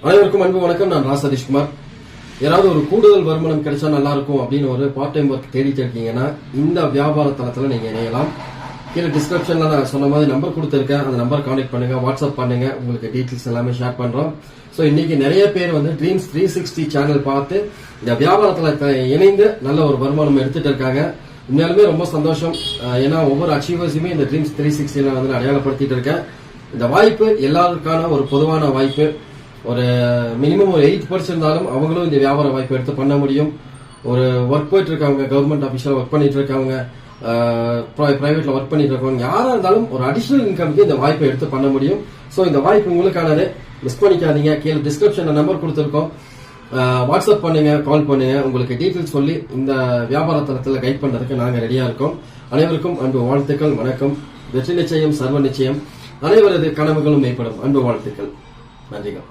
அனைவருக்கும் அன்பு வணக்கம். நான் சதீஷ்குமார். யாராவது ஒரு கூடுதல் வருமானம் கிடைச்சா நல்லா இருக்கும் அப்படின்னு ஒரு பார்ட் டைம் ஒர்க் தேடிட்டு இருக்கீங்கன்னா இந்த வியாபார தளத்துல நீங்க இணையலாம். கீழே டிஸ்கிரிப்ஷன்ல நான் சொன்ன மாதிரி நம்பர் கொடுத்துருக்கேன். அந்த நம்பர் கான்டாக்ட் பண்ணுங்க, வாட்ஸ்அப் பண்ணுங்க, உங்களுக்கு டீடைல்ஸ் எல்லாமே ஷேர் பண்றோம். சோ இன்னைக்கு நிறைய பேர் வந்து ட்ரீம்ஸ் 360 சேனல் பார்த்து இந்த வியாபாரத்துல இணைந்து நல்ல ஒரு வருமானம் எடுத்துட்டு இருக்காங்க. உண்மையாலுமே ரொம்ப சந்தோஷம். ஏன்னா ஒவ்வொரு அச்சீவர்ஸுமே இந்த ட்ரீம்ஸ் 360 வந்து அடையாளப்படுத்திட்டு இருக்கேன். இந்த வாய்ப்பு எல்லாருக்கான ஒரு பொதுவான வாய்ப்பு. ஒரு மினிமம் ஒரு 8% இருந்தாலும் அவங்களும் இந்த வியாபார வாய்ப்பு எடுத்து பண்ண முடியும். ஒரு ஒர்க் போயிட்டு இருக்காங்க, கவர்மெண்ட் ஆபீஸ்ல ஒர்க் பண்ணிட்டு இருக்காங்க, பிரைவேட்ல ஒர்க் பண்ணிட்டு இருக்கவங்க, யாரா இருந்தாலும் ஒரு அடிஷனல் இன்கம்க்கு இந்த வாய்ப்பை எடுத்து பண்ண முடியும். சோ இந்த வாய்ப்பு உங்களுக்கானது, மிஸ் பண்ணிக்காதீங்க. கீழே டிஸ்கிரிப்ஷன்ல நம்பர் கொடுத்துருக்கோம், வாட்ஸ்அப் பண்ணுங்க, கால் பண்ணுங்க. உங்களுக்கு டீடைல்ஸ் சொல்லி இந்த வியாபார தளத்துல கைட் பண்றதுக்கு நாங்க ரெடியா இருக்கோம். அனைவருக்கும் அன்பு வாழ்த்துக்கள், வணக்கம். வெற்றி நிச்சயம், சர்வ நிச்சயம். அனைவரது கனவுகளும் மேம்படும். அன்பு வாழ்த்துக்கள். நன்றிகள்.